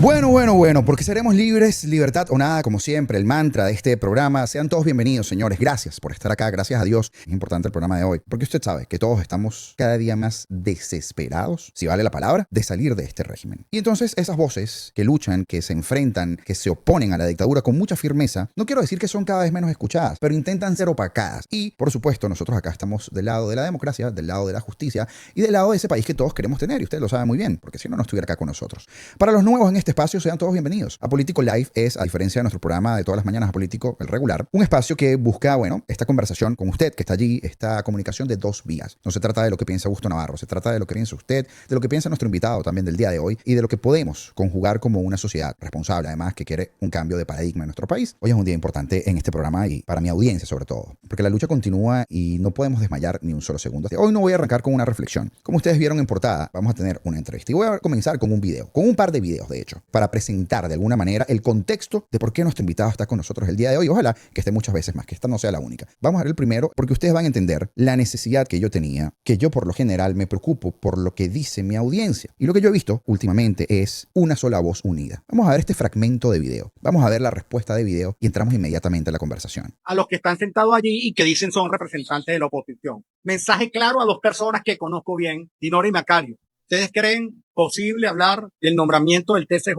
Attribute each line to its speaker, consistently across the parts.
Speaker 1: Bueno, porque seremos libres, libertad o nada, como siempre, el mantra de este programa. Sean todos bienvenidos, señores. Gracias por estar acá, gracias a Dios. Es importante el programa de hoy, porque usted sabe que todos estamos cada día más desesperados, si vale la palabra, de salir de este régimen. Y entonces esas voces que luchan, que se enfrentan, que se oponen a la dictadura con mucha firmeza, no quiero decir que son cada vez menos escuchadas, pero intentan ser opacadas. Y, por supuesto, nosotros acá estamos del lado de la democracia, del lado de la justicia y del lado de ese país que todos queremos tener. Y usted lo sabe muy bien, porque si no, no estuviera acá con nosotros. Para los nuevos en este espacio, sean todos bienvenidos. A Político Live es, a diferencia de nuestro programa de todas las mañanas a Político, el regular, un espacio que busca, esta conversación con usted que está allí, esta comunicación de dos vías. No se trata de lo que piensa Augusto Navarro, se trata de lo que piensa usted, de lo que piensa nuestro invitado también del día de hoy y de lo que podemos conjugar como una sociedad responsable, además, que quiere un cambio de paradigma en nuestro país. Hoy es un día importante en este programa y para mi audiencia sobre todo, porque la lucha continúa y no podemos desmayar ni un solo segundo. Hoy no voy a arrancar con una reflexión. Como ustedes vieron en portada, vamos a tener una entrevista y voy a comenzar con un video, con un par de videos de hecho, para presentar de alguna manera el contexto de por qué nuestro invitado está con nosotros el día de hoy. Ojalá que esté muchas veces más, que esta no sea la única. Vamos a ver el primero porque ustedes van a entender la necesidad que yo tenía, que yo por lo general me preocupo por lo que dice mi audiencia. Y lo que yo he visto últimamente es una sola voz unida. Vamos a ver este fragmento de video. Vamos a ver la respuesta de video y entramos inmediatamente a la conversación.
Speaker 2: A los que están sentados allí y que dicen son representantes de la oposición. Mensaje claro a dos personas que conozco bien, Dinora y Macario. ¿Ustedes creen posible hablar del nombramiento del TCJ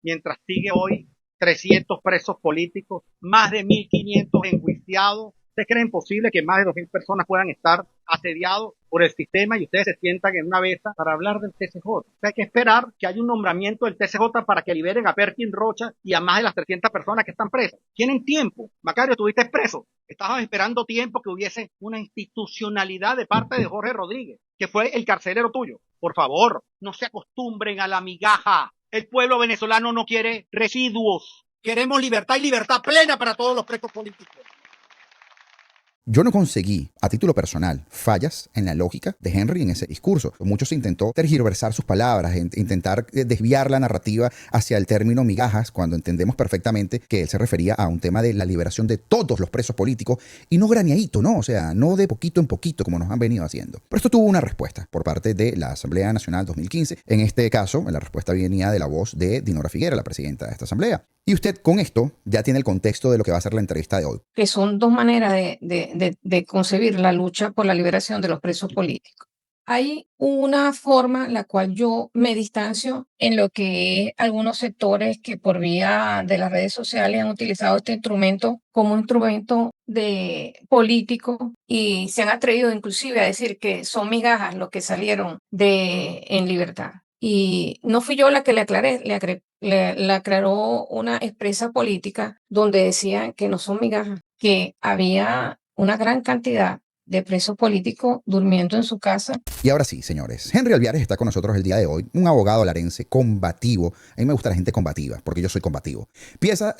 Speaker 2: mientras sigue hoy 300 presos políticos, más de 1.500 enjuiciados? ¿Ustedes creen posible que más de 2.000 personas puedan estar asediados por el sistema y ustedes se sientan en una mesa para hablar del TCJ? O sea, hay que esperar que haya un nombramiento del TCJ para que liberen a Perkin Rocha y a más de las 300 personas que están presas. Tienen tiempo. Macario, estuviste preso. Estabas esperando tiempo que hubiese una institucionalidad de parte de Jorge Rodríguez, que fue el carcelero tuyo. Por favor, no se acostumbren a la migaja. El pueblo venezolano no quiere residuos. Queremos libertad y libertad plena para todos los presos políticos.
Speaker 1: Yo no conseguí, a título personal, fallas en la lógica de Henry en ese discurso. Mucho se intentó tergiversar sus palabras, intentar desviar la narrativa hacia el término migajas, cuando entendemos perfectamente que él se refería a un tema de la liberación de todos los presos políticos y no graneadito, ¿no? O sea, no de poquito en poquito como nos han venido haciendo. Pero esto tuvo una respuesta por parte de la Asamblea Nacional 2015. En este caso, la respuesta venía de la voz de Dinora Figuera, la presidenta de esta asamblea. Y usted con esto ya tiene el contexto de lo que va a ser la entrevista de hoy.
Speaker 3: Que son dos maneras de concebir la lucha por la liberación de los presos políticos. Hay una forma en la cual yo me distancio en lo que algunos sectores que por vía de las redes sociales han utilizado este instrumento como un instrumento de político y se han atrevido inclusive a decir que son migajas los que salieron en libertad. Y no fui yo la que le aclaré, le aclaró una expresa política donde decían que no son migajas, que había una gran cantidad de presos políticos durmiendo en su casa.
Speaker 1: Y ahora sí, señores, Henry Alviares está con nosotros el día de hoy, un abogado larense combativo. A mí me gusta la gente combativa, porque yo soy combativo. Pieza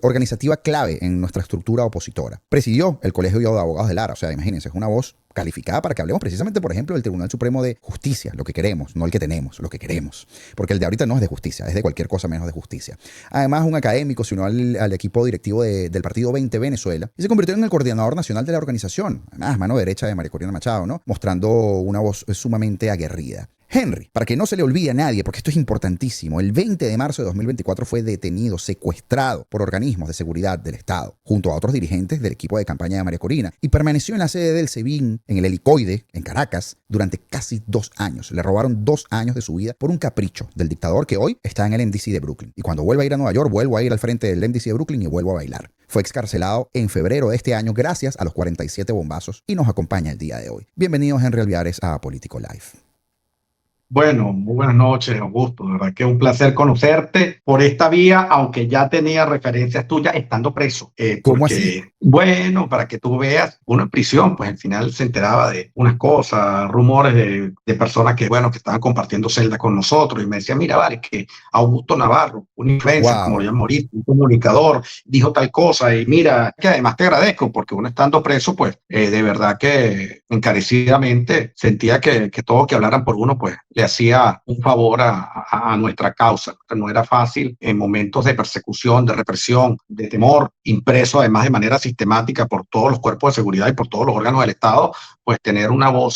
Speaker 1: organizativa clave en nuestra estructura opositora. Presidió el Colegio de Abogados de Lara, o sea, imagínense, es una voz calificada para que hablemos precisamente, por ejemplo, del Tribunal Supremo de Justicia, lo que queremos, no el que tenemos, lo que queremos. Porque el de ahorita no es de justicia, es de cualquier cosa menos de justicia. Además, un académico se unió al equipo directivo del Partido 20 Venezuela y se convirtió en el coordinador nacional de la organización. Además, mano derecha de María Corina Machado, ¿no? Mostrando una voz sumamente aguerrida. Henry, para que no se le olvide a nadie, porque esto es importantísimo, el 20 de marzo de 2024 fue detenido, secuestrado por organismos de seguridad del Estado, junto a otros dirigentes del equipo de campaña de María Corina, y permaneció en la sede del SEBIN, en el Helicoide, en Caracas, durante casi 2 años. Le robaron 2 años de su vida por un capricho del dictador que hoy está en el MDC de Brooklyn. Y cuando vuelva a ir a Nueva York, vuelvo a ir al frente del MDC de Brooklyn y vuelvo a bailar. Fue excarcelado en febrero de este año gracias a los 47 bombazos y nos acompaña el día de hoy. Bienvenido, Henry Alviares, a Político Live.
Speaker 4: Bueno, muy buenas noches, Augusto. De verdad que es un placer conocerte por esta vía, aunque ya tenía referencias tuyas estando preso.
Speaker 1: ¿Cómo así?
Speaker 4: Bueno, para que tú veas, uno en prisión, pues al final se enteraba de unas cosas, rumores de personas que, bueno, que estaban compartiendo celda con nosotros y me decían, mira, vale, que Augusto Navarro, un influencer, como lo llaman ahorita, un comunicador, dijo tal cosa y mira, que además te agradezco porque uno estando preso, pues de verdad que encarecidamente sentía que todo que hablaran por uno, pues le hacía un favor a nuestra causa. No era fácil en momentos de persecución, de represión, de temor, impreso además de manera sistemática por todos los cuerpos de seguridad y por todos los órganos del Estado, pues tener una voz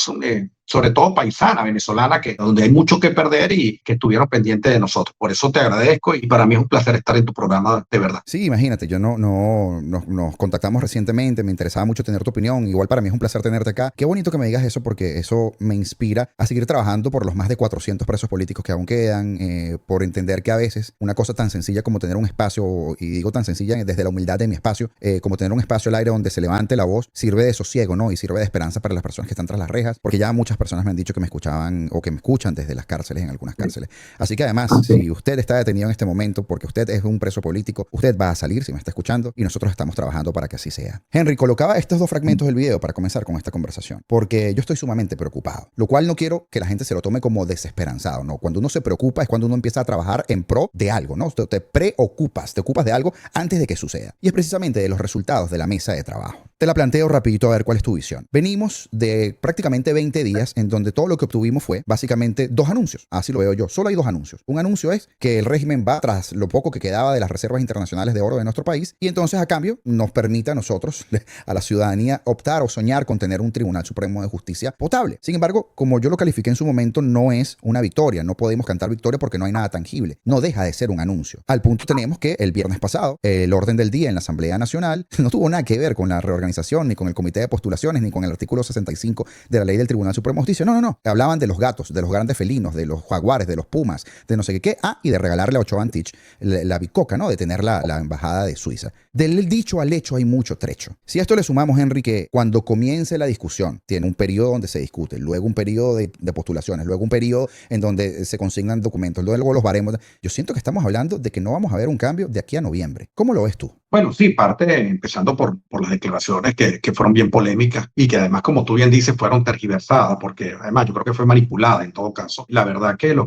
Speaker 4: sobre todo paisana, venezolana, donde hay mucho que perder y que estuvieron pendientes de nosotros. Por eso te agradezco y para mí es un placer estar en tu programa, de verdad.
Speaker 1: Sí, imagínate, yo nos contactamos recientemente, me interesaba mucho tener tu opinión, igual para mí es un placer tenerte acá. Qué bonito que me digas eso porque eso me inspira a seguir trabajando por los más de 400 presos políticos que aún quedan, por entender que a veces una cosa tan sencilla como tener un espacio, y digo tan sencilla desde la humildad de mi espacio, como tener un espacio al aire donde se levante la voz, sirve de sosiego, ¿no? Y sirve de esperanza para las personas que están tras las rejas, porque ya muchas personas me han dicho que me escuchaban o que me escuchan desde las cárceles, en algunas cárceles. Así que además, si usted está detenido en este momento porque usted es un preso político, usted va a salir si me está escuchando y nosotros estamos trabajando para que así sea. Henry, colocaba estos dos fragmentos del video para comenzar con esta conversación, porque yo estoy sumamente preocupado, lo cual no quiero que la gente se lo tome como desesperanzado, ¿no? Cuando uno se preocupa es cuando uno empieza a trabajar en pro de algo, ¿no? Te preocupas, te ocupas de algo antes de que suceda. Y es precisamente de los resultados de la mesa de trabajo. Te la planteo rapidito a ver cuál es tu visión. Venimos de prácticamente 20 días en donde todo lo que obtuvimos fue básicamente 2 anuncios. Así lo veo yo. Solo hay 2 anuncios. Un anuncio es que el régimen va tras lo poco que quedaba de las reservas internacionales de oro de nuestro país y entonces a cambio nos permite a nosotros, a la ciudadanía, optar o soñar con tener un Tribunal Supremo de Justicia potable. Sin embargo, como yo lo califiqué en su momento, no es una victoria. No podemos cantar victoria porque no hay nada tangible. No deja de ser un anuncio. Al punto tenemos que el viernes pasado, el orden del día en la Asamblea Nacional no tuvo nada que ver con la reorganización, ni con el comité de postulaciones, ni con el artículo 65 de la ley del Tribunal Supremo de Justicia. No. Hablaban de los gatos, de los grandes felinos, de los jaguares, de los pumas, de no sé qué. Y de regalarle a Ochoa Antich la bicoca, ¿no? De tener la embajada de Suiza. Del dicho al hecho hay mucho trecho. Si a esto le sumamos, Henry, que cuando comience la discusión, tiene un periodo donde se discute, luego un periodo de postulaciones, luego un periodo en donde se consignan documentos, luego los baremos. Yo siento que estamos hablando de que no vamos a ver un cambio de aquí a noviembre. ¿Cómo lo ves tú?
Speaker 4: Bueno, sí, empezando por las declaraciones que fueron bien polémicas y que además, como tú bien dices, fueron tergiversadas, porque además yo creo que fue manipulada en todo caso. La verdad que el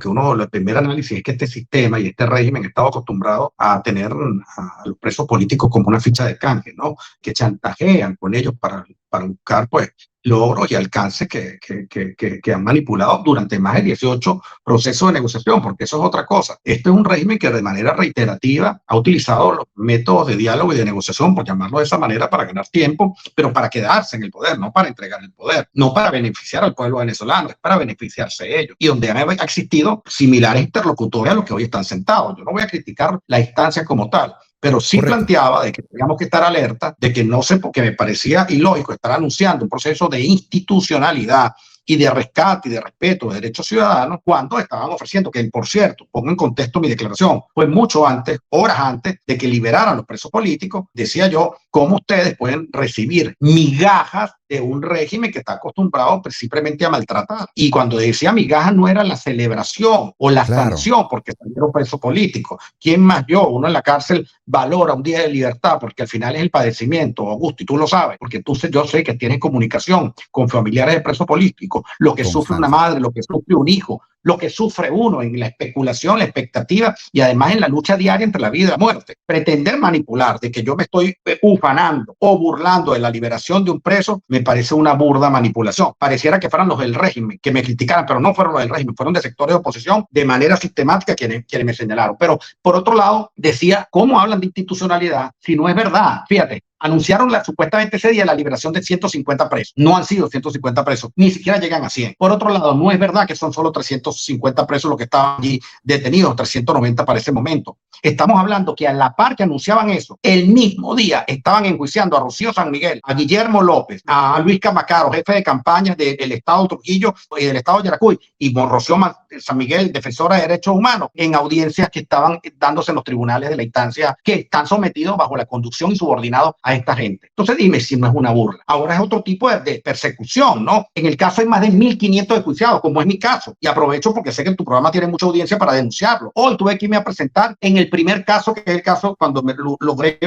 Speaker 4: primer análisis es que este sistema y este régimen ha estado acostumbrado a tener a los presos políticos como una ficha de canje, ¿no? Que chantajean con ellos para buscar, pues, logros y alcances que han manipulado durante más de 18 procesos de negociación, porque eso es otra cosa. Este es un régimen que de manera reiterativa ha utilizado los métodos de diálogo y de negociación, por llamarlo de esa manera, para ganar tiempo, pero para quedarse en el poder, no para entregar el poder, no para beneficiar al pueblo venezolano, es para beneficiarse ellos. Y donde han existido similares interlocutores a los que hoy están sentados. Yo no voy a criticar la instancia como tal, pero sí
Speaker 1: Correcto.
Speaker 4: planteaba de que teníamos que estar alerta, de que no sé, porque me parecía ilógico estar anunciando un proceso de institucionalidad y de rescate y de respeto de derechos ciudadanos cuando estaban ofreciendo, que por cierto, pongo en contexto mi declaración, pues mucho antes, horas antes de que liberaran los presos políticos, decía yo, cómo ustedes pueden recibir migajas de un régimen que está acostumbrado simplemente a maltratar. Y cuando decía migajas no era la celebración o la sanción porque salieron presos políticos. ¿Quién más yo? Uno en la cárcel valora un día de libertad porque al final es el padecimiento, Augusto, y tú lo sabes, porque yo sé que tienes comunicación con familiares de presos políticos, lo que sufre una madre, lo que sufre un hijo, lo que sufre uno en la especulación, la expectativa y además en la lucha diaria entre la vida y la muerte. Pretender manipular de que yo me estoy ufanando o burlando de la liberación de un preso me parece una burda manipulación. Pareciera que fueran los del régimen que me criticaran, pero no fueron los del régimen, fueron de sectores de oposición de manera sistemática quienes me señalaron. Pero por otro lado, decía, ¿cómo hablan de institucionalidad si no es verdad? Fíjate, anunciaron supuestamente ese día la liberación de 150 presos. No han sido 150 presos, ni siquiera llegan a 100. Por otro lado, no es verdad que son solo 350 presos los que estaban allí detenidos, 390 para ese momento. Estamos hablando que a la par que anunciaban eso, el mismo día estaban enjuiciando a Rocío San Miguel, a Guillermo López, a Luis Camacaro, jefe de campaña del Estado Trujillo y del Estado Yaracuy, y Rocío San Miguel, defensora de derechos humanos, en audiencias que estaban dándose en los tribunales de la instancia que están sometidos bajo la conducción y subordinados a esta gente. Entonces dime si no es una burla. Ahora es otro tipo de persecución, ¿no? En el caso hay más de 1.500 enjuiciados, como es mi caso, y aprovecho porque sé que tu programa tiene mucha audiencia para denunciarlo. Hoy tuve que irme a presentar en el primer caso, que es el caso cuando logré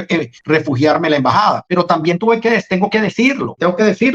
Speaker 4: refugiarme en la embajada, pero también tengo que decirlo,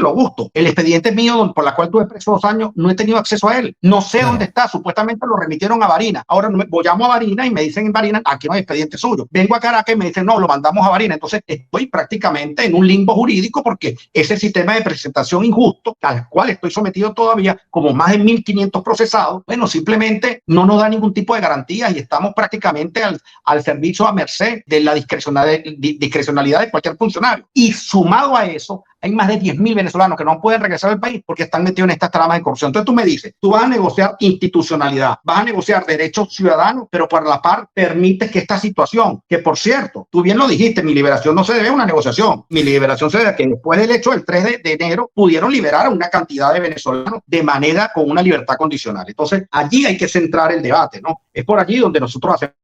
Speaker 4: Augusto, el expediente mío por la cual tuve preso 2 años, no he tenido acceso a él, no sé dónde está, supuestamente lo remitieron a Barinas. Ahora llamo a Barinas y me dicen en Barinas, aquí no hay expediente suyo. Vengo a Caracas y me dicen, no, lo mandamos a Barinas. Entonces estoy prácticamente en un limbo jurídico porque ese sistema de presentación injusto al cual estoy sometido todavía, como más de 1.500 procesados, bueno, simplemente no nos da ningún tipo de garantía y estamos prácticamente al servicio a merced de la discrecionalidad de cualquier funcionario. Y sumado a eso, hay más de 10.000 venezolanos que no pueden regresar al país porque están metidos en estas tramas de corrupción. Entonces tú me dices, tú vas a negociar institucionalidad, vas a negociar derechos ciudadanos, pero por la par permites que esta situación, que por cierto, tú bien lo dijiste, mi liberación no se debe a una negociación, mi liberación se debe a que después del hecho del 3 de enero pudieron liberar a una cantidad de venezolanos de manera con una libertad condicional. Entonces allí hay que centrar el debate, ¿no? Es por allí donde nosotros hacemos,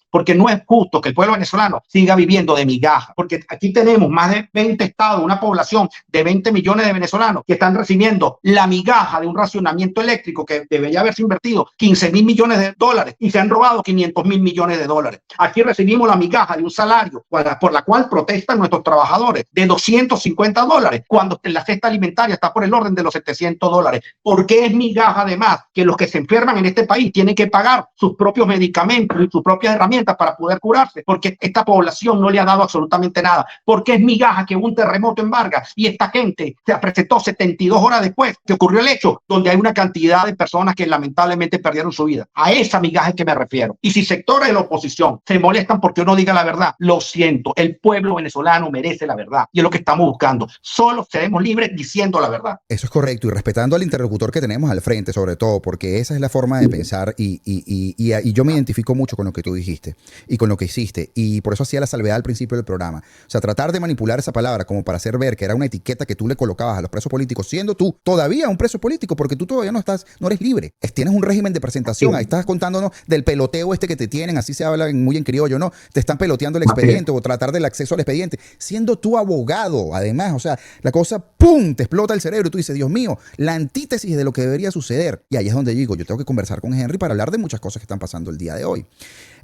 Speaker 4: porque no es justo que el pueblo venezolano siga viviendo de migajas, porque aquí tenemos más de 20 estados, una población de 20 millones de venezolanos que están recibiendo la migaja de un racionamiento eléctrico que debería haberse invertido 15.000 millones de dólares y se han robado 500.000 millones de dólares. Aquí recibimos la migaja de un salario por la cual protestan nuestros trabajadores de 250 dólares cuando la cesta alimentaria está por el orden de los 700 dólares. ¿Por qué es migaja además que los que se enferman en este país tienen que pagar sus propios medicamentos y sus propias herramientas para poder curarse? Porque esta población no le ha dado absolutamente nada. Porque es migaja que hubo un terremoto en Vargas y esta gente se presentó 72 horas después que ocurrió el hecho, donde hay una cantidad de personas que lamentablemente perdieron su vida. A esa migaja es que me refiero. Y si sectores de la oposición se molestan porque uno diga la verdad, lo siento, el pueblo venezolano merece la verdad y es lo que estamos buscando. Solo seremos libres diciendo la verdad.
Speaker 1: Eso es correcto, y respetando al interlocutor que tenemos al frente, sobre todo, porque esa es la forma de pensar y yo me identifico mucho con lo que tú dijiste y con lo que hiciste, y por eso hacía la salvedad al principio del programa. O sea, tratar de manipular esa palabra como para hacer ver que era una etiqueta que tú le colocabas a los presos políticos, siendo tú todavía un preso político, porque tú todavía no eres libre. Tienes un régimen de presentación. Ahí estás contándonos del peloteo que te tienen, así se habla muy en criollo, ¿no? Te están peloteando el expediente o tratar del acceso al expediente, siendo tú abogado, además. O sea, la cosa, ¡pum!, te explota el cerebro y tú dices, Dios mío, la antítesis de lo que debería suceder. Y ahí es donde digo, yo tengo que conversar con Henry para hablar de muchas cosas que están pasando el día de hoy.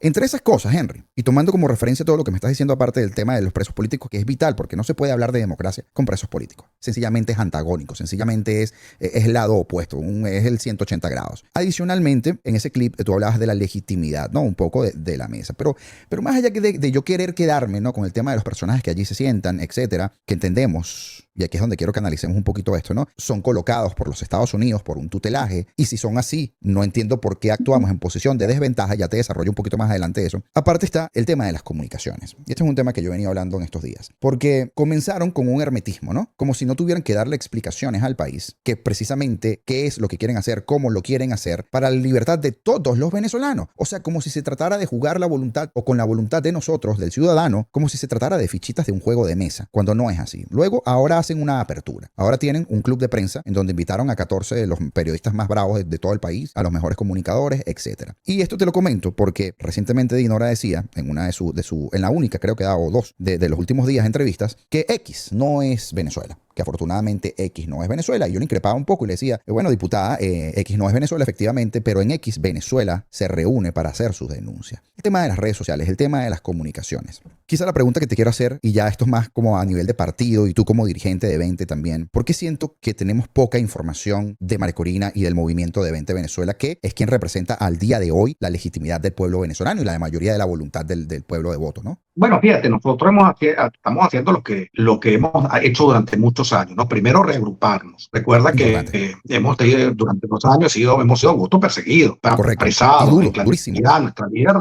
Speaker 1: Entre esas cosas, Henry, y tomando como referencia todo lo que me estás diciendo aparte del tema de los presos políticos, que es vital, porque no se puede hablar de democracia con presos políticos. Sencillamente es antagónico, sencillamente es el lado opuesto, es el 180 grados. Adicionalmente, en ese clip tú hablabas de la legitimidad, ¿no? Un poco de la mesa. Pero más allá de yo querer quedarme, ¿no?, con el tema de los personajes que allí se sientan, etcétera, que entendemos, y aquí es donde quiero que analicemos un poquito esto, ¿no? Son colocados por los Estados Unidos por un tutelaje, y si son así, no entiendo por qué actuamos en posición de desventaja. Ya te desarrollo un poquito más adelante eso. Aparte está el tema de las comunicaciones. Y este es un tema que yo venía hablando en estos días. Porque comenzaron con un hermetismo, ¿no? Como si no tuvieran que darle explicaciones al país, que precisamente qué es lo que quieren hacer, cómo lo quieren hacer, para la libertad de todos los venezolanos. O sea, como si se tratara de jugar la voluntad, o con la voluntad de nosotros, del ciudadano, como si se tratara de fichitas de un juego de mesa, cuando no es así. Luego, ahora hacen una apertura. Ahora tienen un club de prensa en donde invitaron a 14 de los periodistas más bravos de todo el país, a los mejores comunicadores, etc. Y esto te lo comento porque recientemente Dinora decía en una en la única, creo que da, o dos de los últimos días entrevistas, que X no es Venezuela, que afortunadamente X no es Venezuela. Y yo le increpaba un poco y le decía, bueno, diputada, X no es Venezuela efectivamente, pero en X Venezuela se reúne para hacer sus denuncias. El tema de las redes sociales, el tema de las comunicaciones. Quizá la pregunta que te quiero hacer, y ya esto es más como a nivel de partido y tú como dirigente de 20 también, ¿por qué siento que tenemos poca información de María Corina y del movimiento de 20 Venezuela, que es quien representa al día de hoy la legitimidad del pueblo venezolano y la mayoría de la voluntad del pueblo de voto, ¿no?
Speaker 4: Bueno, fíjate, nosotros estamos haciendo lo que hemos hecho durante muchos años, ¿no? Primero, reagruparnos. Recuerda que hemos tenido durante los años hemos sido votos perseguidos, apresados, nuestra líder,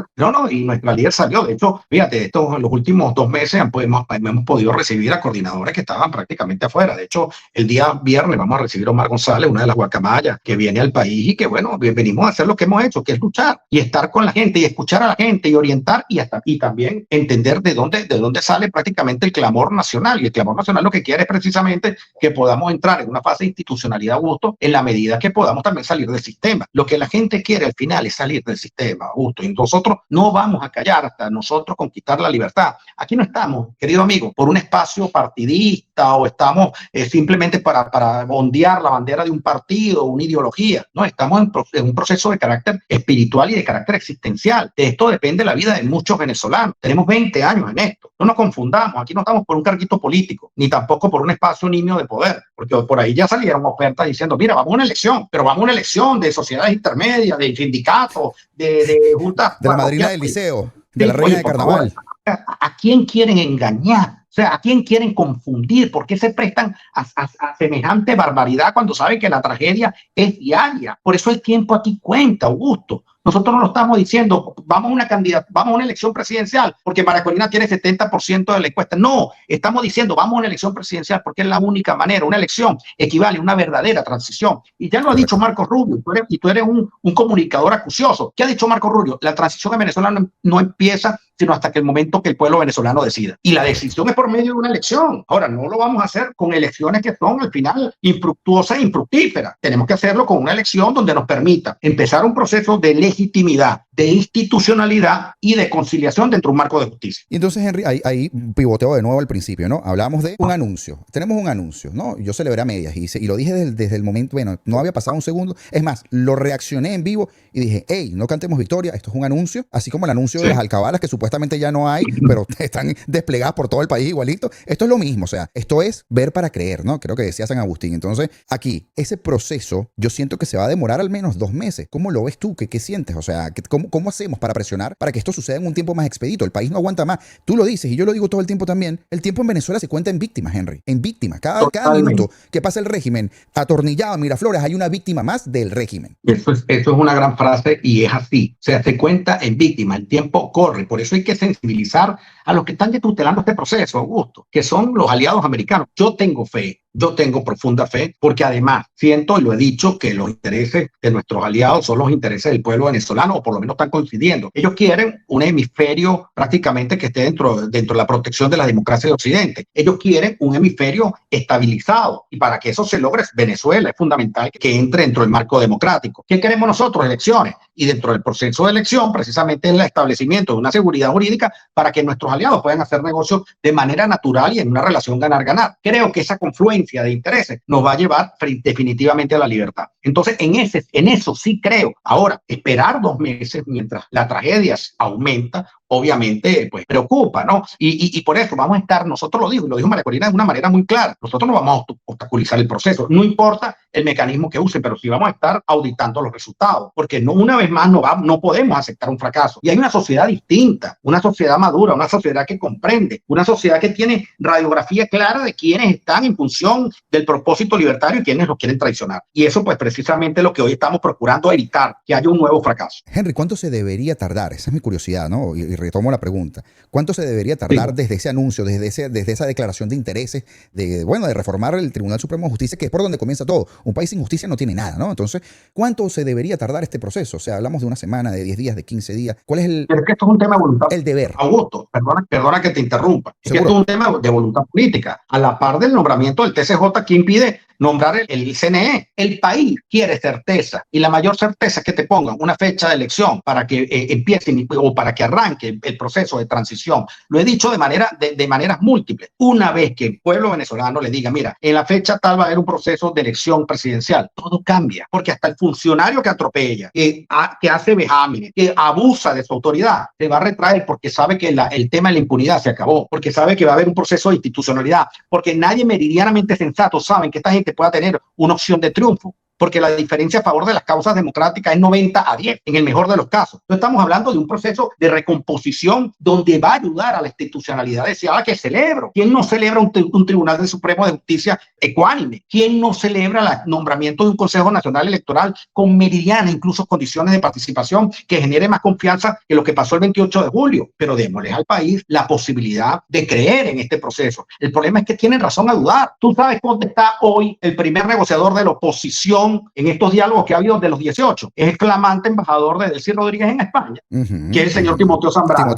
Speaker 4: y nuestra líder salió. De hecho, fíjate, en los últimos 2 meses hemos podido recibir a coordinadores que estaban prácticamente afuera. De hecho, el día viernes vamos a recibir a Omar González, una de las guacamayas que viene al país y que, bueno, venimos a hacer lo que hemos hecho, que es luchar y estar con la gente y escuchar a la gente y orientar y también entender de dónde sale prácticamente el clamor nacional. Y el clamor nacional lo que quiere es precisamente que podamos entrar en una fase de institucionalidad, Augusto, en la medida que podamos también salir del sistema. Lo que la gente quiere al final es salir del sistema, Augusto, y nosotros no vamos a callar hasta nosotros conquistar la libertad. Aquí no estamos, querido amigo, por un espacio partidista o estamos simplemente para ondear la bandera de un partido o una ideología. No, estamos en un proceso de carácter espiritual y de carácter existencial. De esto depende la vida de muchos venezolanos. Tenemos 20 años en esto. No nos confundamos, aquí no estamos por un carguito político, ni tampoco por un espacio nimio de poder, porque por ahí ya salieron ofertas diciendo, mira, vamos a una elección, pero vamos a una elección de sociedades intermedias, de sindicatos, de juntas.
Speaker 1: De la madrina del liceo, de la reina de carnaval.
Speaker 4: ¿A quién quieren engañar? O sea, ¿a quién quieren confundir? ¿Por qué se prestan a semejante barbaridad cuando saben que la tragedia es diaria? Por eso el tiempo aquí cuenta, Augusto. Nosotros no lo estamos diciendo, vamos a una elección presidencial porque María Corina tiene 70% de la encuesta. No, estamos diciendo vamos a una elección presidencial porque es la única manera. Una elección equivale a una verdadera transición. Y ya lo ha dicho Marco Rubio, y tú eres un comunicador acucioso. ¿Qué ha dicho Marco Rubio? La transición en Venezuela no empieza sino hasta que el momento que el pueblo venezolano decida. Y la decisión es por medio de una elección. Ahora, no lo vamos a hacer con elecciones que son al final infructuosas e infructíferas. Tenemos que hacerlo con una elección donde nos permita empezar un proceso de legitimidad, de institucionalidad y de conciliación dentro de un marco de justicia.
Speaker 1: Y entonces, Henry, ahí pivoteo de nuevo al principio, ¿no? Hablábamos de un anuncio. Tenemos un anuncio, ¿no? Yo celebré a medias y lo dije desde el momento, bueno, no había pasado un segundo. Es más, lo reaccioné en vivo y dije, hey, no cantemos victoria, esto es un anuncio, así como el anuncio de las alcabalas que supuestamente ya no hay, pero están desplegadas por todo el país igualito. Esto es lo mismo, o sea, esto es ver para creer, ¿no? Creo que decía San Agustín. Entonces, aquí, ese proceso, yo siento que se va a demorar al menos 2 meses. ¿Cómo lo ves tú? ¿Qué sientes? O sea, ¿cómo hacemos para presionar para que esto suceda en un tiempo más expedito? El país no aguanta más. Tú lo dices y yo lo digo todo el tiempo también. El tiempo en Venezuela se cuenta en víctimas, Henry. En víctimas. Cada minuto que pasa el régimen atornillado a Miraflores, hay una víctima más del régimen.
Speaker 4: Eso es una gran frase y es así. O sea, se cuenta en víctima. El tiempo corre. Por eso hay que sensibilizar a los que están tutelando este proceso, Augusto, que son los aliados americanos. Yo tengo fe. Yo tengo profunda fe porque además siento, y lo he dicho, que los intereses de nuestros aliados son los intereses del pueblo venezolano, o por lo menos están coincidiendo. Ellos quieren un hemisferio prácticamente que esté dentro de la protección de la democracia de Occidente. Ellos quieren un hemisferio estabilizado y para que eso se logre, Venezuela es fundamental que entre dentro del marco democrático. ¿Qué queremos nosotros? Elecciones. Y dentro del proceso de elección, precisamente es el establecimiento de una seguridad jurídica para que nuestros aliados puedan hacer negocios de manera natural y en una relación ganar-ganar. Creo que esa confluencia de intereses nos va a llevar definitivamente a la libertad. Entonces, en eso sí creo. Ahora, esperar 2 meses mientras la tragedia aumenta, obviamente, pues preocupa, ¿no? Y por eso vamos a estar, nosotros lo dijo María Corina de una manera muy clara, nosotros no vamos a obstaculizar el proceso, no importa el mecanismo que use, pero sí vamos a estar auditando los resultados, porque no, una vez más no podemos aceptar un fracaso. Y hay una sociedad distinta, una sociedad madura, una sociedad que comprende, una sociedad que tiene radiografía clara de quienes están en función del propósito libertario y quienes los quieren traicionar. Y eso, pues, precisamente lo que hoy estamos procurando evitar, que haya un nuevo fracaso.
Speaker 1: Henry, ¿cuánto se debería tardar? Esa es mi curiosidad, ¿no? Y retomo la pregunta. ¿Cuánto se debería tardar desde ese anuncio, desde esa declaración de intereses, de reformar el Tribunal Supremo de Justicia, que es por donde comienza todo? Un país sin justicia no tiene nada, ¿no? Entonces, ¿cuánto se debería tardar este proceso? O sea, hablamos de una semana, de 10 días, de 15 días. ¿Cuál es
Speaker 4: Pero es que esto es un tema de voluntad.
Speaker 1: El deber.
Speaker 4: Augusto, perdona que te interrumpa. Es que esto es un tema de voluntad política. A la par del nombramiento del TCJ, ¿quién impide nombrar el CNE? El país quiere certeza y la mayor certeza es que te pongan una fecha de elección para que empiecen o para que arranque el proceso de transición. Lo he dicho de maneras múltiples. Una vez que el pueblo venezolano le diga, mira, en la fecha tal va a haber un proceso de elección presidencial, todo cambia, porque hasta el funcionario que atropella, que hace vejámenes, que abusa de su autoridad, se va a retraer porque sabe que el tema de la impunidad se acabó, porque sabe que va a haber un proceso de institucionalidad, porque nadie meridianamente sensato sabe que esta gente pueda tener una opción de triunfo, porque la diferencia a favor de las causas democráticas es 90-10, en el mejor de los casos. Entonces estamos hablando de un proceso de recomposición donde va a ayudar a la institucionalidad deseada que celebro. ¿Quién no celebra un Tribunal del Supremo de Justicia ecuánime? ¿Quién no celebra el nombramiento de un Consejo Nacional Electoral con meridiana, incluso condiciones de participación que genere más confianza que lo que pasó el 28 de julio? Pero démosles al país la posibilidad de creer en este proceso. El problema es que tienen razón a dudar. ¿Tú sabes dónde está hoy el primer negociador de la oposición en estos diálogos que ha habido de los 18? Es el flamante embajador de Delcy Rodríguez en España, que es el señor Timoteo Zambrano.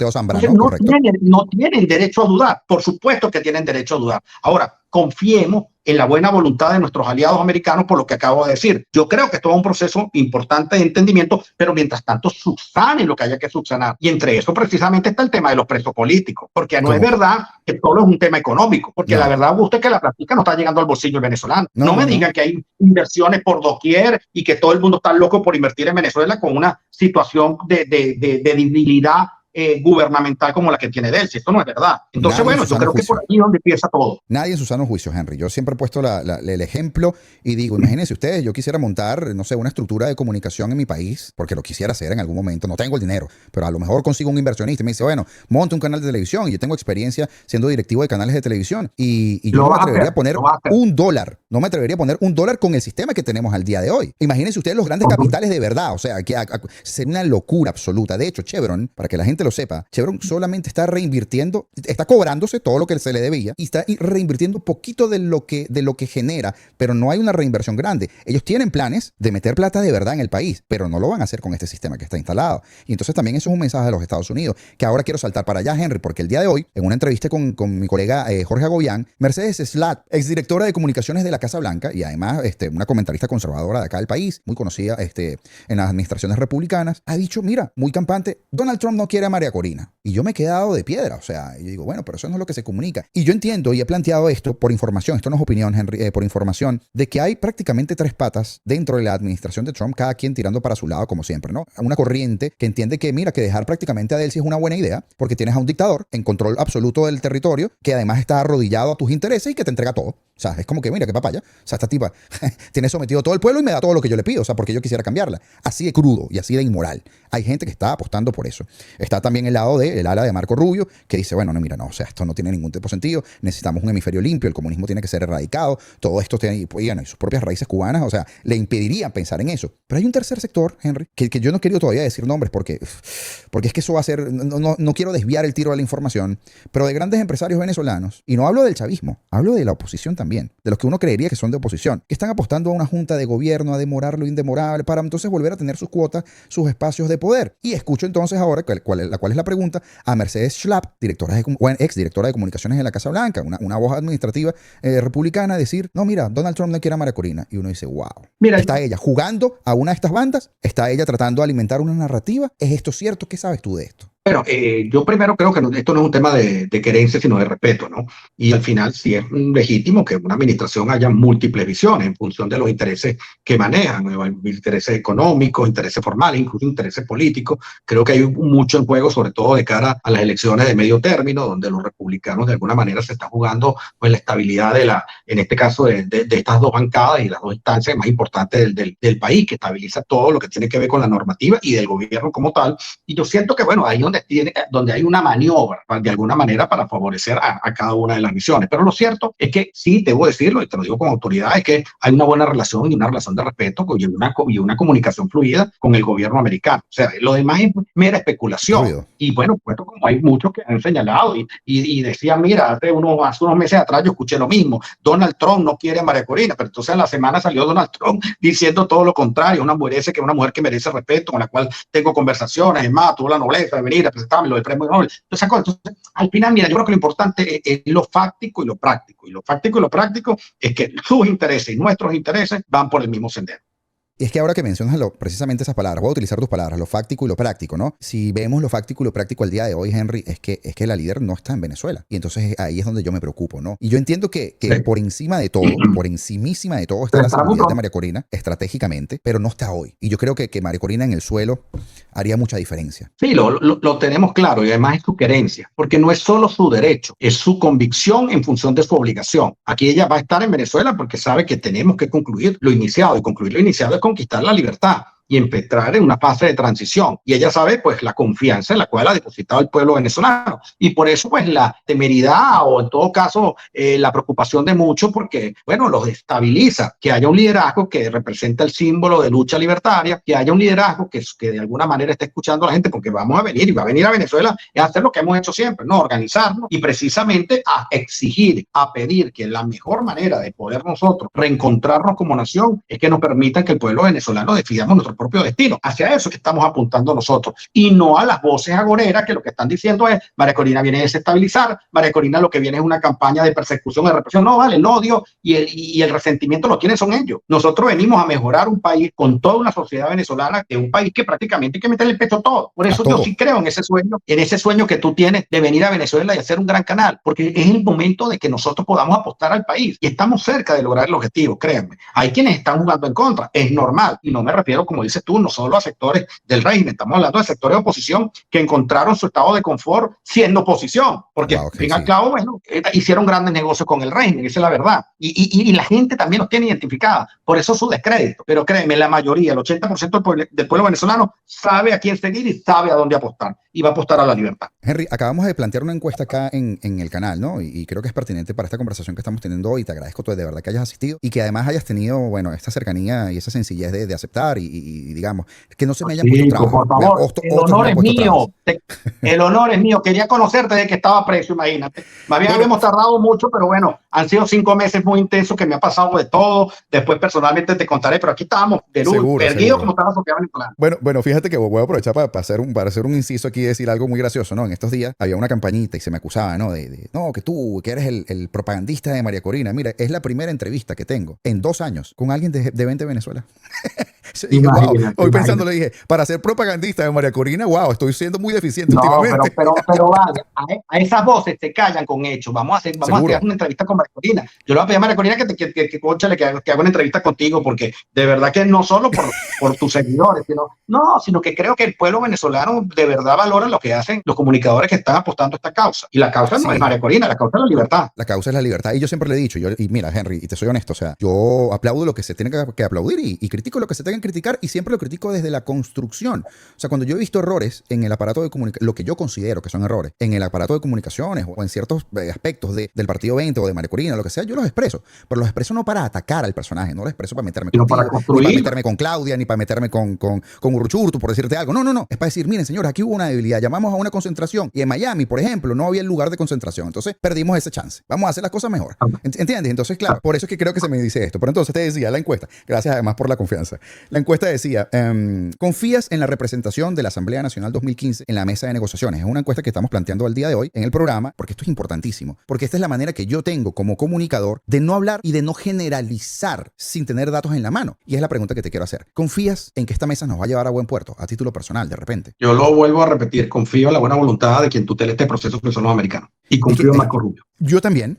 Speaker 4: No tienen derecho a dudar. Por supuesto que tienen derecho a dudar. Ahora, confiemos en la buena voluntad de nuestros aliados americanos por lo que acabo de decir. Yo creo que esto es un proceso importante de entendimiento, pero mientras tanto subsane lo que haya que subsanar. Y entre eso precisamente está el tema de los presos políticos, porque no es verdad que todo es un tema económico, porque la verdad, Augusto, es que la práctica no está llegando al bolsillo del venezolano. No me digan que hay inversiones por doquier y que todo el mundo está loco por invertir en Venezuela con una situación de debilidad gubernamental como la que tiene Delcy. Esto no es verdad. Entonces,
Speaker 1: Nadie en
Speaker 4: bueno,
Speaker 1: su
Speaker 4: yo
Speaker 1: sano
Speaker 4: creo que
Speaker 1: juicio.
Speaker 4: por ahí es donde empieza todo.
Speaker 1: Nadie en su sano juicio, Henry. Yo siempre he puesto el ejemplo y digo, imagínense ustedes, yo quisiera montar, no sé, una estructura de comunicación en mi país, porque lo quisiera hacer en algún momento, no tengo el dinero, pero a lo mejor consigo un inversionista y me dice, bueno, monte un canal de televisión, y yo tengo experiencia siendo directivo de canales de televisión, y yo
Speaker 4: Lo
Speaker 1: no me
Speaker 4: vas a
Speaker 1: atrevería a
Speaker 4: hacer,
Speaker 1: poner
Speaker 4: lo vas a hacer.
Speaker 1: $1, no me atrevería a poner $1 con el sistema que tenemos al día de hoy. Imagínense ustedes los grandes
Speaker 4: Ujú.
Speaker 1: capitales de verdad, o sea, que sería una locura absoluta. De hecho, Chevron, para que la gente lo sepa, Chevron solamente está reinvirtiendo, está cobrándose todo lo que se le debía y está reinvirtiendo poquito de lo que genera, pero no hay una reinversión grande. Ellos tienen planes de meter plata de verdad en el país, pero no lo van a hacer con este sistema que está instalado. Y entonces también eso es un mensaje de los Estados Unidos, que ahora quiero saltar para allá, Henry, porque el día de hoy, en una entrevista con mi colega Jorge Agobián, Mercedes Schlatt, exdirectora de comunicaciones de la Casa Blanca y además una comentarista conservadora de acá del país, muy conocida en las administraciones republicanas, ha dicho, mira, muy campante, Donald Trump no quiere a María Corina. Y yo me he quedado de piedra, o sea, yo digo, bueno, pero eso no es lo que se comunica. Y yo entiendo y he planteado esto por información, esto no es opinión, Henry, por información, de que hay prácticamente tres patas dentro de la administración de Trump, cada quien tirando para su lado, como siempre, ¿no? Una corriente que entiende que, mira, que dejar prácticamente a Delcy es una buena idea, porque tienes a un dictador en control absoluto del territorio, que además está arrodillado a tus intereses y que te entrega todo. O sea, es como que, mira, qué papaya. O sea, esta tipa tiene sometido todo el pueblo y me da todo lo que yo le pido, o sea, porque yo quisiera cambiarla. Así de crudo y así de inmoral. Hay gente que está apostando por eso. Está también el ala de Marco Rubio, que dice, bueno, no, mira, no, o sea, esto no tiene ningún tipo de sentido, necesitamos un hemisferio limpio, el comunismo tiene que ser erradicado, todo esto tiene, bueno, y sus propias raíces cubanas, o sea, le impedirían pensar en eso. Pero hay un tercer sector, Henry, que yo no quiero todavía decir nombres porque es que eso va a ser, no quiero desviar el tiro de la información, pero de grandes empresarios venezolanos, y no hablo del chavismo, hablo de la oposición también, de los que uno creería que son de oposición, que están apostando a una junta de gobierno, a demorar lo indemorable, para entonces volver a tener sus cuotas, sus espacios de poder. Y escucho entonces ahora, cuál es la pregunta, a Mercedes Schlapp, ex directora de comunicaciones de la Casa Blanca, una voz administrativa republicana, decir, no, mira, Donald Trump no quiere a María Corina. Y uno dice, wow.
Speaker 4: Mira,
Speaker 1: ¿Está ella jugando a una de estas bandas? ¿Está ella tratando de alimentar una narrativa? ¿Es esto cierto? ¿Qué sabes tú de esto?
Speaker 4: bueno, yo primero creo que esto no es un tema de querencia, sino de respeto, ¿no? Y al final sí es legítimo que una administración haya múltiples visiones en función de los intereses que manejan, intereses económicos, intereses formales, incluso intereses políticos. Creo que hay mucho en juego, sobre todo de cara a las elecciones de medio término, donde los republicanos de alguna manera se están jugando pues, la estabilidad en este caso, de estas dos bancadas y las dos instancias más importantes del país, que estabiliza todo lo que tiene que ver con la normativa y del gobierno como tal. Y yo siento que, bueno, ahí donde hay una maniobra, de alguna manera, para favorecer a cada una de las misiones. Pero lo cierto es que sí, debo decirlo, y te lo digo con autoridad, es que hay una buena relación y una relación de respeto y una comunicación fluida con el gobierno americano. O sea, lo demás es mera especulación.
Speaker 1: Obvio.
Speaker 4: Y bueno, puesto como hay muchos que han señalado y decían, mira, hace unos meses atrás yo escuché lo mismo, Donald Trump no quiere a María Corina, pero entonces en la semana salió Donald Trump diciendo todo lo contrario, una mujer que merece respeto, con la cual tengo conversaciones, es más, tuvo la nobleza de venir a presentarme lo del premio Nobel. Entonces, al final, mira, yo creo que lo importante es lo fáctico y lo práctico. Y lo fáctico y lo práctico es que sus intereses y nuestros intereses van por el mismo sendero.
Speaker 1: Y es que ahora que mencionas precisamente esas palabras, voy a utilizar tus palabras, lo fáctico y lo práctico, ¿no? Si vemos lo fáctico y lo práctico al día de hoy, Henry, es que la líder no está en Venezuela. Y entonces ahí es donde yo me preocupo, ¿no? Y yo entiendo que
Speaker 4: Sí.
Speaker 1: por encima de todo, por encimísima de todo, está la seguridad de María Corina, estratégicamente, pero no está hoy. Y yo creo que María Corina en el suelo haría mucha diferencia.
Speaker 4: Sí, lo tenemos claro y además es su querencia, porque no es solo su derecho, es su convicción en función de su obligación. Aquí ella va a estar en Venezuela porque sabe que tenemos que concluir lo iniciado y concluir lo iniciado es conquistar la libertad y empezar en una fase de transición. Y ella sabe, pues, la confianza en la cual ha depositado el pueblo venezolano. Y por eso, pues, la temeridad o, en todo caso, la preocupación de muchos, porque, bueno, los estabiliza. Que haya un liderazgo que representa el símbolo de lucha libertaria, que haya un liderazgo que de alguna manera esté escuchando a la gente, porque vamos a venir y va a venir a Venezuela es hacer lo que hemos hecho siempre, ¿no? Organizarnos y precisamente a exigir, a pedir que la mejor manera de poder nosotros reencontrarnos como nación es que nos permitan que el pueblo venezolano decidamos nuestro propio destino. Hacia eso que estamos apuntando nosotros y no a las voces agoreras que lo que están diciendo es María Corina viene a desestabilizar, María Corina lo que viene es una campaña de persecución, de represión. No, vale, el odio y el resentimiento lo tienen son ellos. Nosotros venimos a mejorar un país con toda una sociedad venezolana, que es un país que prácticamente hay que meterle el pecho a todo. Por eso yo sí creo en ese sueño que tú tienes de venir a Venezuela y hacer un gran canal, porque es el momento de que nosotros podamos apostar al país y estamos cerca de lograr el objetivo, créanme. Hay quienes están jugando en contra, es normal, y no me refiero, como dice dices tú, no solo a sectores del régimen, estamos hablando de sectores de oposición que encontraron su estado de confort siendo oposición, porque
Speaker 1: Wow,
Speaker 4: al fin y al cabo, bueno, hicieron grandes negocios con el régimen, esa es la verdad. Y la gente también los tiene identificada, por eso su descrédito. Pero créeme, la mayoría, el 80% del pueblo venezolano sabe a quién seguir y sabe a dónde apostar, y va a apostar a la libertad.
Speaker 1: Henry, acabamos de plantear una encuesta acá en el canal, ¿no? Y creo que es pertinente para esta conversación que estamos teniendo hoy. Te agradezco de verdad que hayas asistido y que además hayas tenido, bueno, esta cercanía y esa sencillez de aceptar y digamos, que no se me hayan puesto
Speaker 4: Chico,
Speaker 1: trabas.
Speaker 4: por favor, el honor es mío. El honor es mío. Quería conocerte desde que estaba preso, imagínate. Más bien habíamos tardado mucho, pero bueno, han sido 5 meses muy intensos que me ha pasado de todo. Después personalmente te contaré, pero aquí estábamos de luz, perdidos como estaba la sociedad venezolana.
Speaker 1: Bueno, fíjate que voy a aprovechar para hacer un inciso aquí y decir algo muy gracioso, ¿no? En estos días había una campañita y se me acusaba, ¿no? No, que tú, que eres el propagandista de María Corina. Mira, es la primera entrevista que tengo en 2 años con alguien de 20 Venezuela. Dije, wow, hoy pensando le dije, para ser propagandista de María Corina, wow, estoy siendo muy deficiente últimamente.
Speaker 4: Pero vale, a esas voces te callan con hechos. Vamos a hacer una entrevista con María Corina. Yo le voy a pedir a María Corina que haga una entrevista contigo, porque de verdad que no solo por tus seguidores, sino que creo que el pueblo venezolano de verdad valora lo que hacen los comunicadores que están apostando a esta causa. Y la causa no es María Corina, la causa es la libertad.
Speaker 1: La causa es la libertad. Y yo siempre le he dicho, y mira, Henry, y te soy honesto, o sea, yo aplaudo lo que se tiene que aplaudir y critico lo que se tenga que criticar, y siempre lo critico desde la construcción. O sea, cuando yo he visto errores en el aparato de comunicación, lo que yo considero que son errores, en el aparato de comunicaciones o en ciertos aspectos del Partido 20 o de María Corina, lo que sea, yo los expreso. Pero los expreso no para atacar al personaje, no los expreso para meterme contigo,
Speaker 4: para construir,
Speaker 1: ni para meterme con Claudia, ni para meterme con Uruchurtu, por decirte algo. No. Es para decir, miren, señores, aquí hubo una debilidad, llamamos a una concentración y en Miami, por ejemplo, no había el lugar de concentración. Entonces, perdimos ese chance. Vamos a hacer las cosas mejor. ¿Entiendes? Entonces, claro, por eso es que creo que se me dice esto. Pero entonces te decía la encuesta, gracias además por la confianza. La encuesta decía, ¿confías en la representación de la Asamblea Nacional 2015 en la mesa de negociaciones? Es una encuesta que estamos planteando al día de hoy en el programa, porque esto es importantísimo, porque esta es la manera que yo tengo como comunicador de no hablar y de no generalizar sin tener datos en la mano. Y es la pregunta que te quiero hacer. ¿Confías en que esta mesa nos va a llevar a buen puerto, a título personal, de repente?
Speaker 4: Yo lo vuelvo a repetir, confío en la buena voluntad de quien tutela este proceso que son los americanos. Y confío en Marco Rubio.
Speaker 1: Yo también.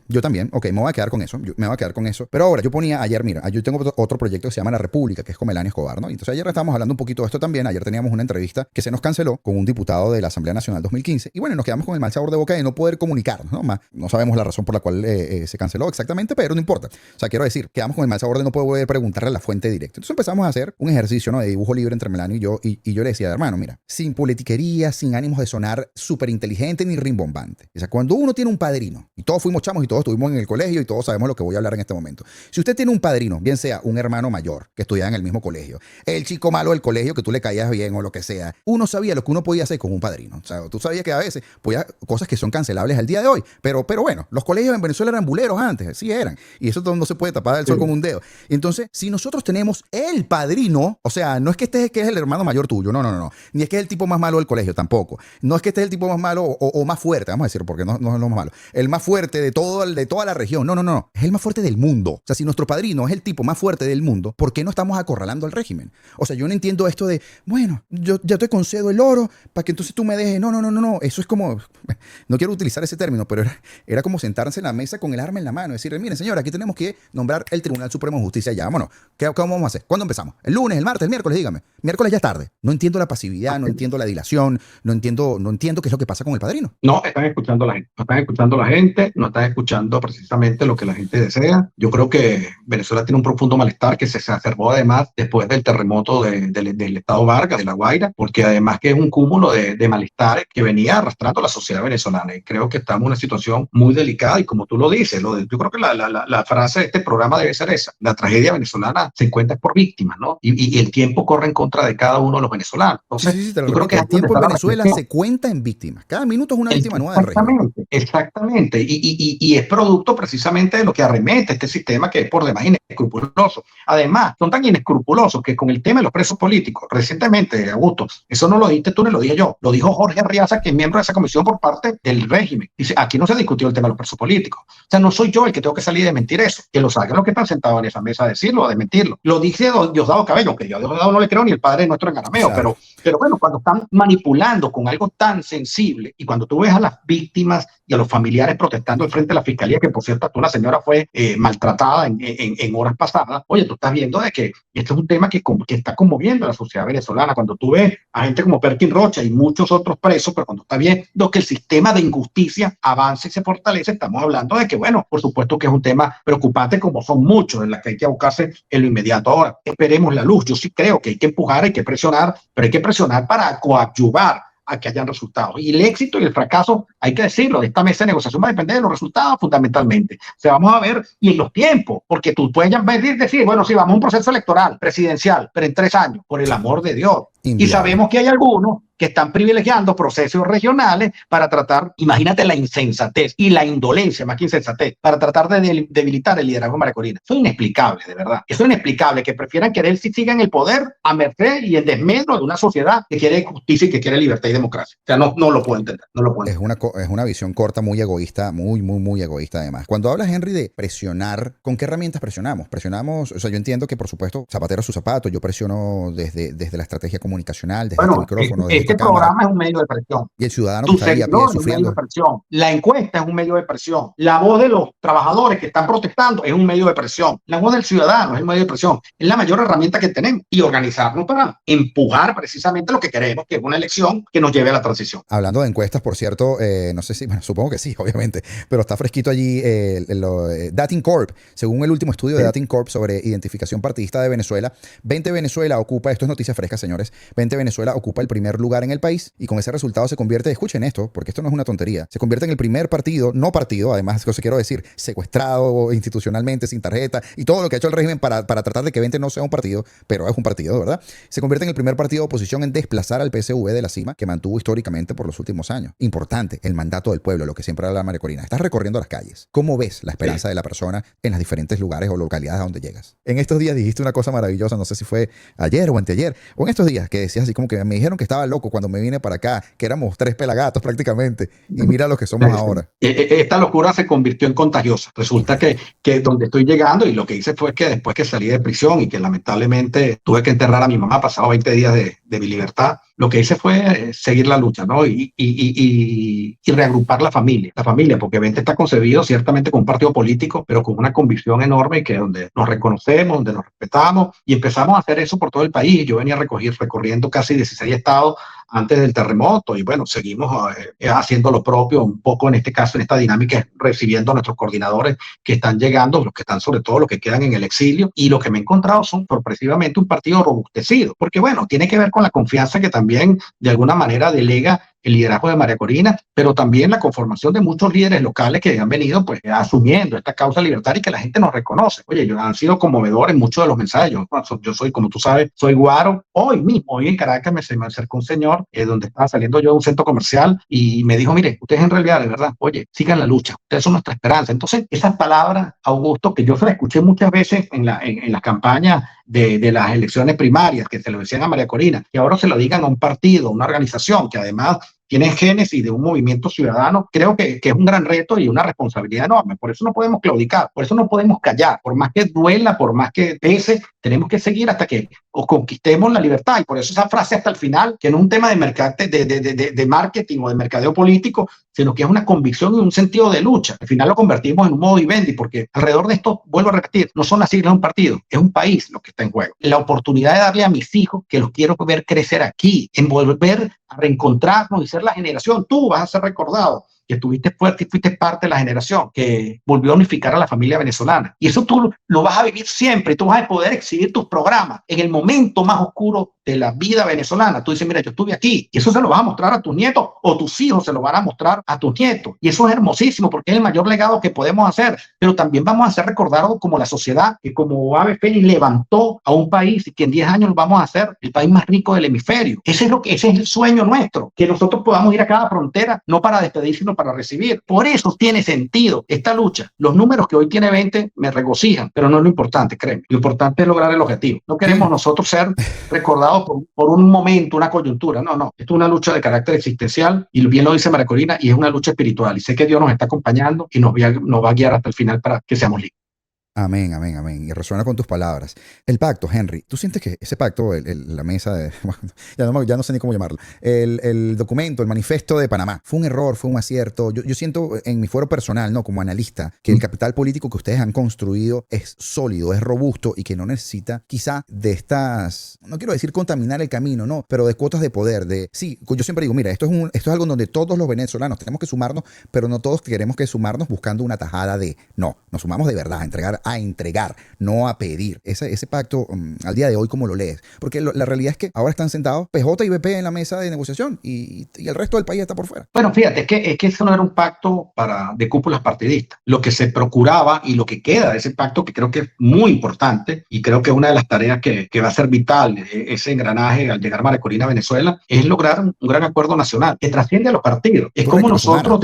Speaker 1: Ok, me voy a quedar con eso. Pero ahora, yo ponía ayer, mira, yo tengo otro proyecto que se llama La República, que es con Melania Escobar, ¿no? Y entonces ayer estábamos hablando un poquito de esto también. Ayer teníamos una entrevista que se nos canceló con un diputado de la Asamblea Nacional 2015. Y bueno, nos quedamos con el mal sabor de boca de no poder comunicarnos, ¿no? No sabemos la razón por la cual se canceló exactamente, pero no importa. O sea, quiero decir, quedamos con el mal sabor de no poder preguntarle a la fuente directa. Entonces empezamos a hacer un ejercicio, ¿no? De dibujo libre entre Melania y yo. Y yo le decía, hermano, mira, sin politiquería, sin ánimos de sonar súper inteligente ni rimbombante. O sea, cuando uno tiene un padrino, y todos fuimos chamos y todos estuvimos en el colegio y todos sabemos lo que voy a hablar en este momento. Si usted tiene un padrino, bien sea un hermano mayor que estudiaba en el mismo colegio, el chico malo del colegio que tú le caías bien o lo que sea, uno sabía lo que uno podía hacer con un padrino. O sea, tú sabías que a veces podía cosas que son cancelables al día de hoy, pero bueno, los colegios en Venezuela eran buleros antes, sí eran, y eso no se puede tapar el sol con un dedo. Entonces, si nosotros tenemos el padrino, o sea, no es que este que es el hermano mayor tuyo, no, ni es que es el tipo más malo del colegio, tampoco, no es que este es el tipo más malo o más fuerte, vamos a decir, porque no es lo más malo, el más fuerte de toda la región, no, es el más fuerte del mundo. O sea, si nuestro padrino es el tipo más fuerte del mundo, ¿por qué no estamos acorralando al régimen? O sea, yo no entiendo esto de, bueno, yo ya te concedo el oro para que entonces tú me dejes. No, eso es como, no quiero utilizar ese término, pero era como sentarse en la mesa con el arma en la mano y decirle, miren, señora, aquí tenemos que nombrar el Tribunal Supremo de Justicia ya, vámonos. ¿Cómo vamos a hacer? ¿Cuándo empezamos? ¿El lunes, el martes, el miércoles? Dígame. Miércoles ya es tarde. No entiendo la pasividad, no entiendo la dilación, no entiendo qué es lo que pasa con el padrino.
Speaker 4: No están escuchando a la gente, no están escuchando precisamente lo que la gente desea. Yo creo que Venezuela tiene un profundo malestar que se exacerbó además después del terremoto del estado Vargas, de La Guaira, porque además que es un cúmulo de malestares que venía arrastrando la sociedad venezolana, y creo que estamos en una situación muy delicada. Y como tú lo dices, yo creo que la frase de este programa debe ser esa: la tragedia venezolana se encuentra por víctimas, ¿no? Y el tiempo corre en contra de cada uno de los venezolanos. Entonces,
Speaker 1: sí, yo creo que el tiempo en Venezuela se cuenta en víctimas. Cada minuto es una víctima nueva del régimen.
Speaker 4: Exactamente. Y es producto precisamente de lo que arremete este sistema, que es por demás inescrupuloso. Además, son tan inescrupulosos que con el tema de los presos políticos, recientemente, Augusto, eso no lo dijiste tú ni lo dije yo, lo dijo Jorge Arriaza, que es miembro de esa comisión por parte del régimen. Dice, aquí no se discutió el tema de los presos políticos. O sea, no soy yo el que tengo que salir de mentir eso, que lo salgan los que están sentados en esa mesa a decirlo o de mentirlo. Lo dice Diosdado Cabello, que yo a Diosdado no le creo ni el padre nuestro en arameo, claro. Pero bueno, cuando están manipulando con algo tan sensible, y cuando tú ves a las víctimas y a los familiares protestando frente a la fiscalía, que por cierto una señora fue maltratada en horas pasadas. Oye, tú estás viendo de que este es un tema que está conmoviendo a la sociedad venezolana. Cuando tú ves a gente como Perkin Rocha y muchos otros presos, pero cuando está viendo que el sistema de injusticia avanza y se fortalece, estamos hablando de que, bueno, por supuesto que es un tema preocupante, como son muchos, en los que hay que abocarse en lo inmediato. Ahora, esperemos la luz. Yo sí creo que hay que empujar, hay que presionar, pero hay que presionar para coadyuvar a que hayan resultados. Y el éxito y el fracaso, hay que decirlo, de esta mesa de negociación va a depender de los resultados fundamentalmente. O sea, vamos a ver, y en los tiempos, porque tú puedes decir, bueno, sí, vamos a un proceso electoral, presidencial, pero en 3 años, por el amor de Dios.
Speaker 1: Inviable.
Speaker 4: Y sabemos que hay algunos que están privilegiando procesos regionales para tratar, imagínate la insensatez y la indolencia, más que insensatez, para tratar de debilitar el liderazgo de María Corina. Eso es inexplicable, de verdad. Eso es inexplicable, que prefieran querer si sigan el poder a merced y en desmedro de una sociedad que quiere justicia y que quiere libertad y democracia. O sea, no lo puedo entender, no lo puedo entender.
Speaker 1: Es una visión corta, muy egoísta, muy egoísta además. Cuando hablas, Henry, de presionar, ¿con qué herramientas presionamos? Presionamos, o sea, yo entiendo que por supuesto zapatero a su zapato, yo presiono desde la estrategia comunicacional, desde este micrófono, desde
Speaker 4: este programa es un medio de presión.
Speaker 1: Y el ciudadano
Speaker 4: Tu
Speaker 1: que está ahí a pie
Speaker 4: servidor es un medio
Speaker 1: sufriendo.
Speaker 4: de presión. La encuesta es un medio de presión. La voz de los trabajadores que están protestando es un medio de presión. La voz del ciudadano es un medio de presión. Es la mayor herramienta que tenemos. Y organizarnos para empujar precisamente lo que queremos, que es una elección que nos lleve a la transición.
Speaker 1: Hablando de encuestas, por cierto, no sé si, bueno, supongo que sí, obviamente, pero está fresquito allí Dating-Corp. Según el último estudio de Dating-Corp sobre identificación partidista de Venezuela, 20 Venezuela ocupa, esto es noticia fresca, señores, 20 Venezuela ocupa el primer lugar en el país y con ese resultado se convierte, escuchen esto, porque esto no es una tontería, se convierte en el primer partido, no partido, además, eso quiero decir, secuestrado institucionalmente, sin tarjeta y todo lo que ha hecho el régimen para tratar de que 20 no sea un partido, pero es un partido, ¿verdad? Se convierte en el primer partido de oposición en desplazar al PSV de la cima que mantuvo históricamente por los últimos años. Importante, el mandato del pueblo, lo que siempre habla María Corina. Estás recorriendo las calles. ¿Cómo ves la esperanza de la persona en los diferentes lugares o localidades a donde llegas? En estos días dijiste una cosa maravillosa, no sé si fue ayer o anteayer, o en estos días que decías así como que me dijeron que estaba loco cuando me vine para acá, que éramos 3 pelagatos prácticamente, y mira lo que somos ahora.
Speaker 4: Esta locura se convirtió en contagiosa. Resulta que donde estoy llegando, y lo que hice fue que después que salí de prisión y que lamentablemente tuve que enterrar a mi mamá, pasado 20 días de mi libertad, lo que hice fue seguir la lucha, ¿no? Y reagrupar la familia, porque Vente está concebido ciertamente como un partido político, pero con una convicción enorme y que donde nos reconocemos, donde nos respetamos, y empezamos a hacer eso por todo el país. Yo venía recorriendo casi 16 estados antes del terremoto y bueno, seguimos haciendo lo propio un poco en este caso, en esta dinámica, recibiendo a nuestros coordinadores que están llegando, los que están sobre todo los que quedan en el exilio, y lo que me he encontrado son sorpresivamente un partido robustecido, porque bueno, tiene que ver con la confianza que también de alguna manera delega el liderazgo de María Corina, pero también la conformación de muchos líderes locales que han venido pues asumiendo esta causa libertaria y que la gente nos reconoce. Oye, han sido conmovedores muchos de los mensajes. Yo soy, como tú sabes, soy guaro. Hoy en Caracas se me acercó un señor donde estaba saliendo yo de un centro comercial y me dijo, mire, ustedes en realidad, de verdad, oye, sigan la lucha, ustedes son nuestra esperanza. Entonces, esas palabras, Augusto, que yo se las escuché muchas veces en las campañas de las elecciones primarias, que se lo decían a María Corina, y ahora se lo digan a un partido, a una organización que además tiene génesis de un movimiento ciudadano, creo que es un gran reto y una responsabilidad enorme. Por eso no podemos claudicar, por eso no podemos callar, por más que duela, por más que pese, tenemos que seguir hasta que conquistemos la libertad. Y por eso esa frase hasta el final, que no es un tema de marketing o de mercadeo político, sino que es una convicción y un sentido de lucha. Al final lo convertimos en un modo vivendi, porque alrededor de esto, vuelvo a repetir, no son las siglas de un partido, es un país lo que está en juego. La oportunidad de darle a mis hijos, que los quiero ver crecer aquí, en volver a reencontrarnos y ser la generación. Tú vas a ser recordado que estuviste fuerte y fuiste parte de la generación que volvió a unificar a la familia venezolana. Y eso tú lo vas a vivir siempre. Tú vas a poder exhibir tus programas en el momento más oscuro de la vida venezolana. Tú dices, mira, yo estuve aquí. Y eso se lo vas a mostrar a tus nietos o tus hijos se lo van a mostrar a tus nietos. Y eso es hermosísimo porque es el mayor legado que podemos hacer. Pero también vamos a ser recordados como la sociedad que como Ave Fénix levantó a un país y que en 10 años lo vamos a hacer el país más rico del hemisferio. Ese es el sueño nuestro, que nosotros podamos ir a cada frontera, no para despedir, sino para recibir. Por eso tiene sentido esta lucha. Los números que hoy tiene 20 me regocijan, pero no es lo importante, créeme. Lo importante es lograr el objetivo. No queremos nosotros ser recordados por un momento, una coyuntura. No. Esto es una lucha de carácter existencial y bien lo dice María Corina y es una lucha espiritual. Y sé que Dios nos está acompañando y nos va a guiar hasta el final para que seamos libres.
Speaker 1: Amén, amén, amén. Y resuena con tus palabras. El pacto, Henry, ¿tú sientes que ese pacto, la mesa de... bueno, ya no sé ni cómo llamarlo. El documento, el manifiesto de Panamá, fue un error, fue un acierto? Yo siento en mi fuero personal, ¿no? Como analista, que el capital político que ustedes han construido es sólido, es robusto y que no necesita quizá de estas, no quiero decir contaminar el camino, no, pero de cuotas de poder, sí, yo siempre digo, mira, esto es algo donde todos los venezolanos tenemos que sumarnos, pero no todos queremos que sumarnos buscando una tajada no, nos sumamos de verdad, a entregar, no a pedir. Ese pacto, al día de hoy, ¿cómo lo lees? Porque la realidad es que ahora están sentados PJ y BP en la mesa de negociación y el resto del país está por fuera.
Speaker 4: Bueno, fíjate, es que eso no era un pacto de cúpulas partidistas. Lo que se procuraba y lo que queda de ese pacto, que creo que es muy importante y creo que una de las tareas que va a ser vital, ese engranaje al llegar María Corina a Venezuela, es lograr un gran acuerdo nacional que trasciende a los partidos. Es como nosotros,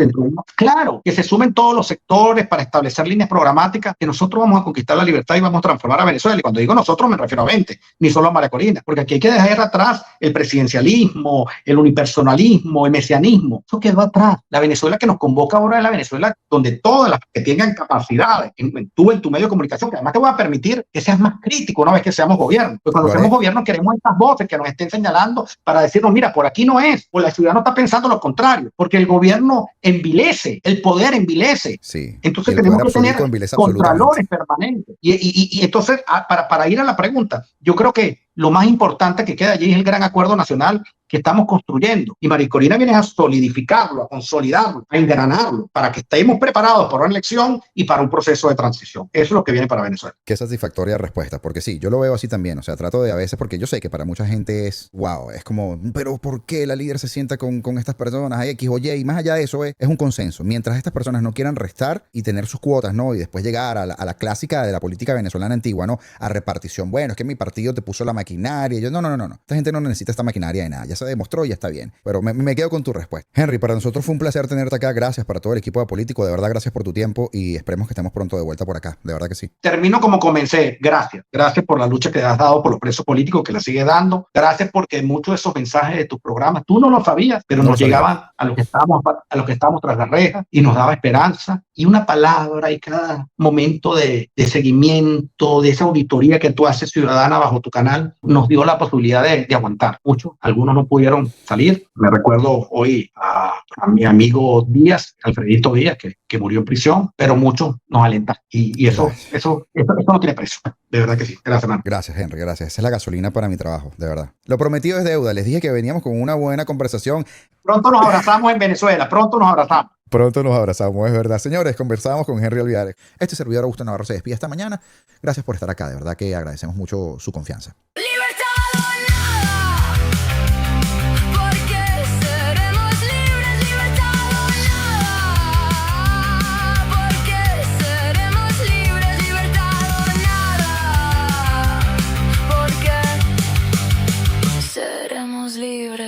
Speaker 4: claro, que se sumen todos los sectores para establecer líneas programáticas, que nosotros vamos a conquistar la libertad y vamos a transformar a Venezuela. Y cuando digo nosotros me refiero a 20, ni solo a María Corina, porque aquí hay que dejar atrás el presidencialismo, el unipersonalismo, el mesianismo. Eso quedó atrás. La Venezuela que nos convoca ahora es la Venezuela donde todas las que tengan capacidades, en tu medio de comunicación, que además te voy a permitir que seas más crítico una vez que seamos gobierno. Pues cuando seamos gobierno queremos estas voces que nos estén señalando para decirnos, mira, por aquí no es, o la ciudad no está pensando lo contrario, porque el gobierno envilece, el poder envilece.
Speaker 1: Sí.
Speaker 4: Entonces tenemos que tener contralores permanentes. Y entonces, para ir a la pregunta, yo creo que lo más importante que queda allí es el gran acuerdo nacional que estamos construyendo. Y María Corina viene a solidificarlo, a consolidarlo, a engranarlo, para que estemos preparados para una elección y para un proceso de transición. Eso es lo que viene para Venezuela.
Speaker 1: Qué satisfactoria respuesta, porque sí, yo lo veo así también. O sea, trato de a veces, porque yo sé que para mucha gente es, wow, es como, pero ¿por qué la líder se sienta con estas personas? Hay X o Y, y más allá de eso es un consenso. Mientras estas personas no quieran restar y tener sus cuotas, ¿no? Y después llegar a la clásica de la política venezolana antigua, ¿no? A repartición. Bueno, es que mi partido te puso la maquinaria. Yo, no. Esta gente no necesita esta maquinaria de nada. Ya se demostró y ya está bien. Pero me quedo con tu respuesta. Henry, para nosotros fue un placer tenerte acá. Gracias para todo el equipo de Político. De verdad, gracias por tu tiempo y esperemos que estemos pronto de vuelta por acá. De verdad que sí.
Speaker 4: Termino como comencé. Gracias. Gracias por la lucha que has dado por los presos políticos, que la sigues dando. Gracias porque muchos de esos mensajes de tus programas, tú no lo sabías, pero nos llegaban a los que estábamos tras la reja y nos daba esperanza. Y una palabra y cada momento de seguimiento, de esa auditoría que tú haces ciudadana bajo tu canal, nos dio la posibilidad de aguantar. Muchos, algunos no pudieron salir. Me recuerdo hoy a mi amigo Díaz, Alfredito Díaz, que murió en prisión, pero muchos nos alentan. Y eso no tiene precio. De verdad que sí. Gracias, hermano.
Speaker 1: Gracias, Henry. Gracias. Esa es la gasolina para mi trabajo, de verdad. Lo prometido es deuda. Les dije que veníamos con una buena conversación.
Speaker 4: Pronto nos abrazamos en Venezuela. Pronto nos abrazamos.
Speaker 1: Pronto nos abrazamos, es verdad. Señores, conversábamos con Henry Alviares. Este servidor Augusto Navarro se despide esta mañana. Gracias por estar acá. De verdad que agradecemos mucho su confianza.
Speaker 5: Seremos libres.